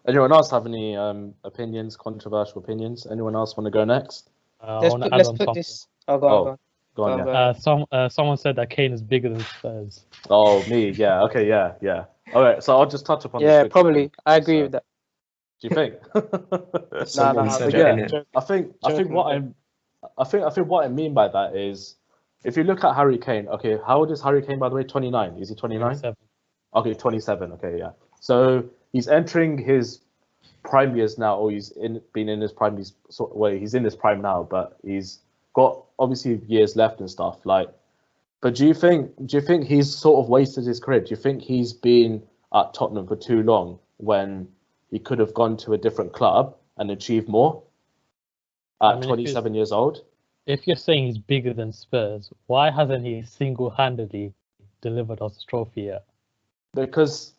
Anyone else have any opinions, controversial opinions? Anyone else want to go next? Let's put this. Oh, go on. Someone said that Kane is bigger than Spurs. Oh, me, yeah, okay, yeah. All right, so I'll just touch upon. Yeah, probably. I agree with that. Do you think? No. I think what I mean by that is, if you look at Harry Kane, okay, how old is Harry Kane, by the way? 29. Is he 29? 27. Okay, 27. Okay, yeah. So he's entering his prime years now, or he's been in his prime. He's in his prime now, but he's got obviously years left and stuff. Like, but do you think he's sort of wasted his career? Do you think he's been at Tottenham for too long when he could have gone to a different club and achieved more at 27 years old? If you're saying he's bigger than Spurs, why hasn't he single-handedly delivered us a trophy yet? Because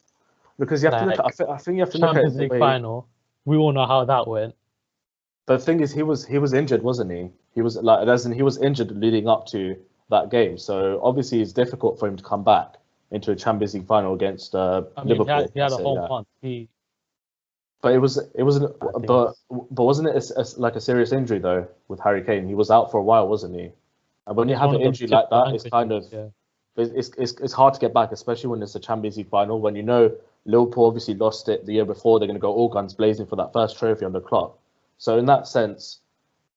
you have to look at. I think you have to look at Champions League final. We all know how that went. But the thing is, he was injured, wasn't he? He was injured leading up to that game. So obviously, it's difficult for him to come back into a Champions League final against Liverpool. He had a whole month. But it wasn't. But wasn't it like a serious injury though with Harry Kane? He was out for a while, wasn't he? And when you have an injury like that, it's kind of it's hard to get back, especially when it's a Champions League final. When you know Liverpool obviously lost it the year before, they're going to go all guns blazing for that first trophy on the clock. So in that sense,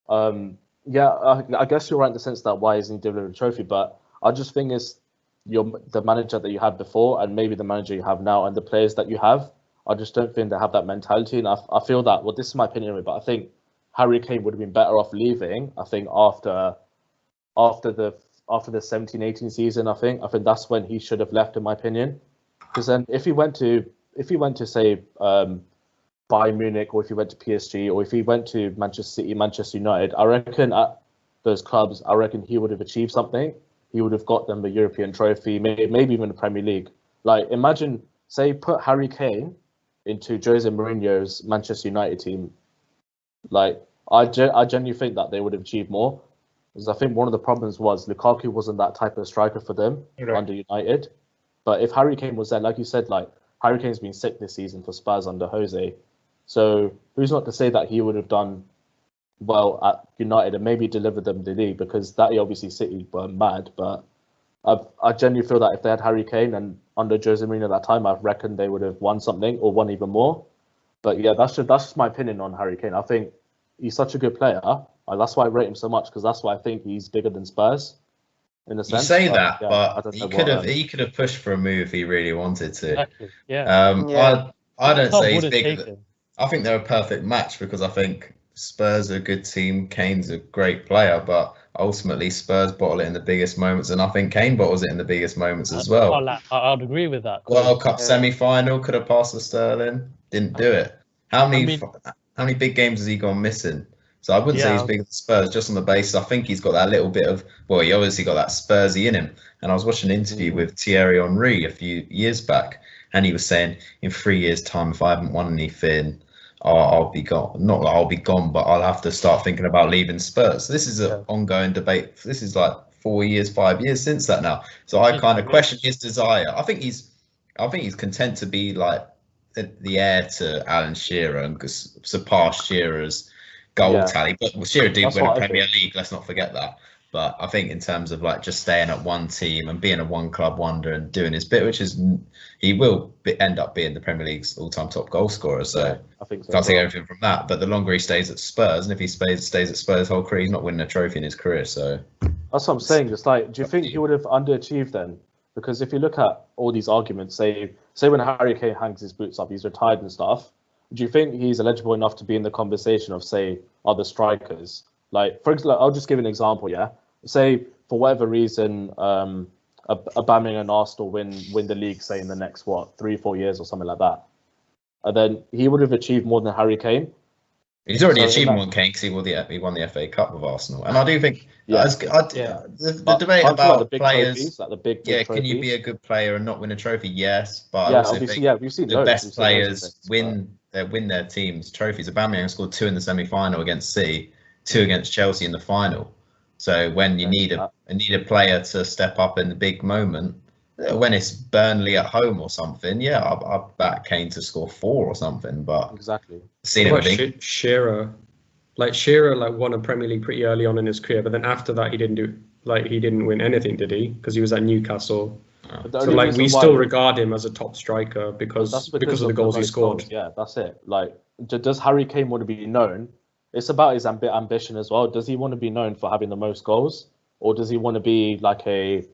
I guess you're right in the sense that why isn't he delivering a trophy? But I just think it's the manager that you had before, and maybe the manager you have now, and the players that you have. I just don't think they have that mentality, and I feel that. Well, this is my opinion, but I think Harry Kane would have been better off leaving. I think after the 17-18 season, I think that's when he should have left, in my opinion. Because then if he went to say Bayern Munich, or if he went to PSG, or if he went to Manchester City, Manchester United, I reckon at those clubs, he would have achieved something. He would have got them a European trophy, maybe even the Premier League. Like, imagine, say, put Harry Kane into Jose Mourinho's Manchester United team. Like, I genuinely think that they would have achieved more. Because I think one of the problems was Lukaku wasn't that type of striker for them under United. But if Harry Kane was there, like you said, like, Harry Kane's been sick this season for Spurs under Jose. So who's not to say that he would have done well at United and maybe delivered them the league? Because that obviously City were mad. But I genuinely feel that if they had Harry Kane and under Jose Mourinho at that time, I reckon they would have won something or won even more. But yeah, that's just my opinion on Harry Kane. I think he's such a good player. That's why I rate him so much, because that's why I think he's bigger than Spurs. In a sense. You say that, but he could have pushed for a move if he really wanted to. Exactly. Yeah. I don't say he's bigger. I think they're a perfect match, because I think Spurs are a good team. Kane's a great player, but ultimately Spurs bottle it in the biggest moments, and I think Kane bottles it in the biggest moments as well. I'd agree with that. World Cup semi-final, could have passed to Sterling, didn't do it. How many big games has he gone missing? So I wouldn't say he's bigger than Spurs, just on the basis I think he's got that little bit of, well, he obviously got that Spursy in him. And I was watching an interview with Thierry Henry a few years back, and he was saying, in 3 years' time, if I haven't won anything, I'll be gone. Not that I'll be gone, but I'll have to start thinking about leaving Spurs. So this is an ongoing debate. This is like 4 years, 5 years since that now. So I kind of question his desire. I think he's content to be like the heir to Alan Shearer and surpass Shearer's goal tally. But Shearer did win a Premier League. Let's not forget that. But I think in terms of like just staying at one team and being a one club wonder and doing his bit, which is he will end up being the Premier League's all-time top goal scorer. So I think can't take everything from that. But the longer he stays at Spurs, and if he stays at Spurs whole career, he's not winning a trophy in his career. So that's what I'm saying. It's like, do you think he would have underachieved then? Because if you look at all these arguments, say when Harry Kane hangs his boots up, he's retired and stuff. Do you think he's eligible enough to be in the conversation of, say, other strikers? Like, for example, I'll just give an example, yeah? Say, for whatever reason, Aubameyang and Arsenal win the league, say, in the next, 3-4 years or something like that. And then he would have achieved more than Harry Kane. He's already achieved more than Kane because he won the FA Cup with Arsenal. And I do think the debate about the big players, trophies, like the big can trophies. you be a good player and not win a trophy? Yes, but I also think we've seen the best players win their teams trophies. Aubameyang scored 2 in the semi-final against City, 2 against Chelsea in the final. So when you need a player to step up in the big moment, when it's Burnley at home or something, yeah, I'd back Kane to score 4 or something. But exactly. Seen it with Shearer. Like Shearer, like won a Premier League pretty early on in his career, but then after that he didn't win anything, did he? Because he was at Newcastle. So like we still regard him as a top striker because of the goals he scored. Yeah, that's it. Like, does Harry Kane want to be known? It's about his ambition as well. Does he want to be known for having the most goals, or does he want to be like say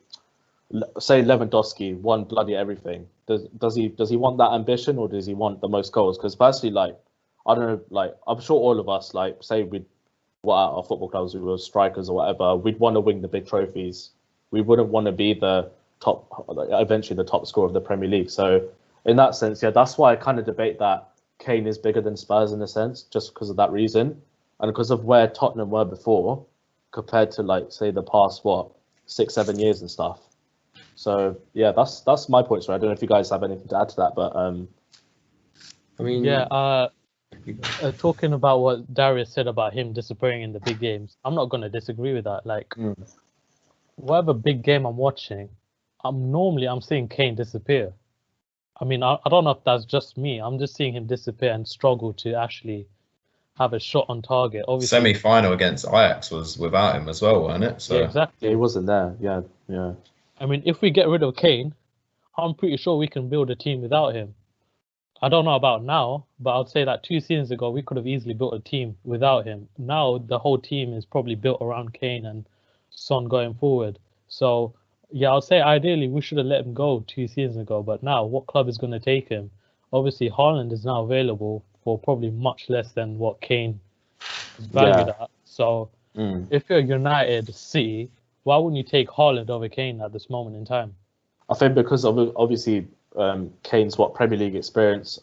Lewandowski, won bloody everything? Does he want that ambition, or does he want the most goals? Because personally, like, I don't know, like, I'm sure all of us, like, say at our football clubs, we were strikers or whatever, we'd want to win the big trophies. We wouldn't want to be eventually the top scorer of the Premier League. So in that sense, yeah, that's why I kind of debate that Kane is bigger than Spurs in a sense, just because of that reason, and because of where Tottenham were before compared to, like, say the past 6-7 years and stuff. So yeah, that's my point. So I don't know if you guys have anything to add to that, but I mean, yeah. Talking about what Darius said about him disappearing in the big games, I'm not going to disagree with that. Like, whatever big game I'm watching, I'm seeing Kane disappear. I mean, I don't know if that's just me. I'm just seeing him disappear and struggle to actually have a shot on target. Obviously, semi-final against Ajax was without him as well, wasn't it? So yeah, exactly. Yeah, he wasn't there. Yeah. I mean, if we get rid of Kane, I'm pretty sure we can build a team without him. I don't know about now, but I'd say that 2 seasons ago, we could have easily built a team without him. Now, the whole team is probably built around Kane and Son going forward. So, yeah, I'll say ideally we should have let him go 2 seasons ago. But now, what club is going to take him? Obviously, Haaland is now available for probably much less than what Kane is valued at. So, if you're United, City, why wouldn't you take Haaland over Kane at this moment in time? I think because obviously Kane's Premier League experience,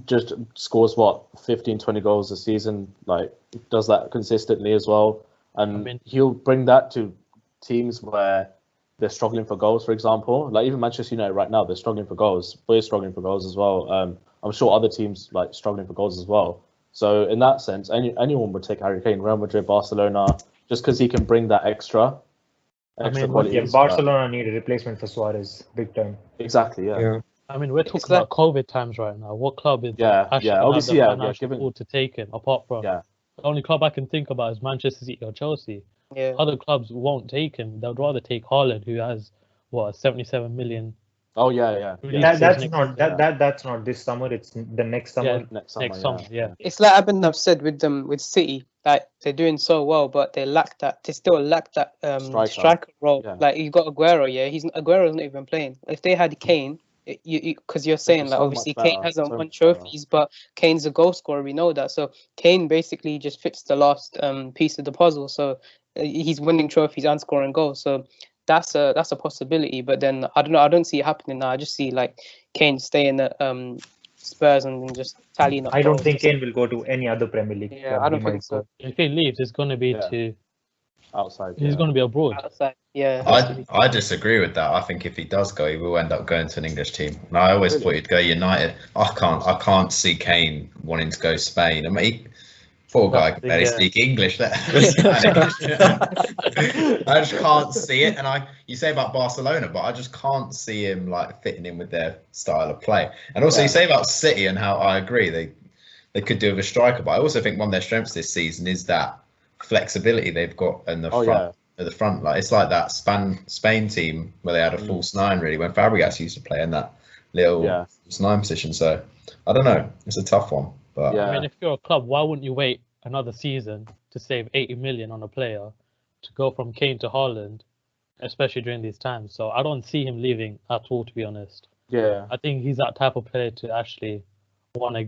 just scores 15-20 goals a season, like does that consistently as well, and I mean, he'll bring that to teams where they're struggling for goals, for example. Like even Manchester United right now, they're struggling for goals. We're struggling for goals as well. I'm sure other teams like struggling for goals as well. So in that sense, anyone would take Harry Kane, Real Madrid, Barcelona, just because he can bring that extra quality. Yeah, Barcelona need a replacement for Suarez, big time. Exactly, yeah. I mean, we're talking about COVID times right now. What club is obviously to take him apart from the only club I can think about is Manchester City or Chelsea. Yeah. Other clubs won't take him. They'd rather take Haaland, who has 77 million. Oh yeah. That's not this summer. It's the next summer. Next summer. It's like I've said with City, like they're doing so well, but they still lack that striker role. Yeah. Like you got Aguero, Aguero's not even playing. If they had Kane, because you're saying like obviously Kane hasn't won trophies, but Kane's a goal scorer. We know that. So Kane basically just fits the last piece of the puzzle. So he's winning trophies and scoring goals. So that's a possibility. But then I don't know. I don't see it happening now. I just see like Kane staying at Spurs and just tallying up. I don't think Kane will go to any other Premier League. Yeah, I don't think so. If he leaves, it's going to be to outside. He's going to be abroad. Outside, yeah. I disagree with that. I think if he does go, he will end up going to an English team. And I always thought he'd go United. I can't see Kane wanting to go Spain. I mean, poor guy can barely speak English there. I just can't see it. And you say about Barcelona, but I just can't see him like fitting in with their style of play. And also you say about City and how I agree they could do with a striker, but I also think one of their strengths this season is that flexibility they've got in the front. At the front, like it's like that Spain team where they had a false nine really when Fabregas used to play in that little false nine position. So I don't know, it's a tough one. But I mean, if you're a club, why wouldn't you wait another season to save 80 million on a player to go from Kane to Haaland, especially during these times? So I don't see him leaving at all, to be honest. Yeah, I think he's that type of player to actually want to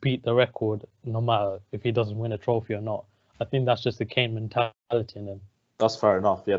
beat the record, no matter if he doesn't win a trophy or not. I think that's just the Kane mentality in him. That's fair enough. Yeah,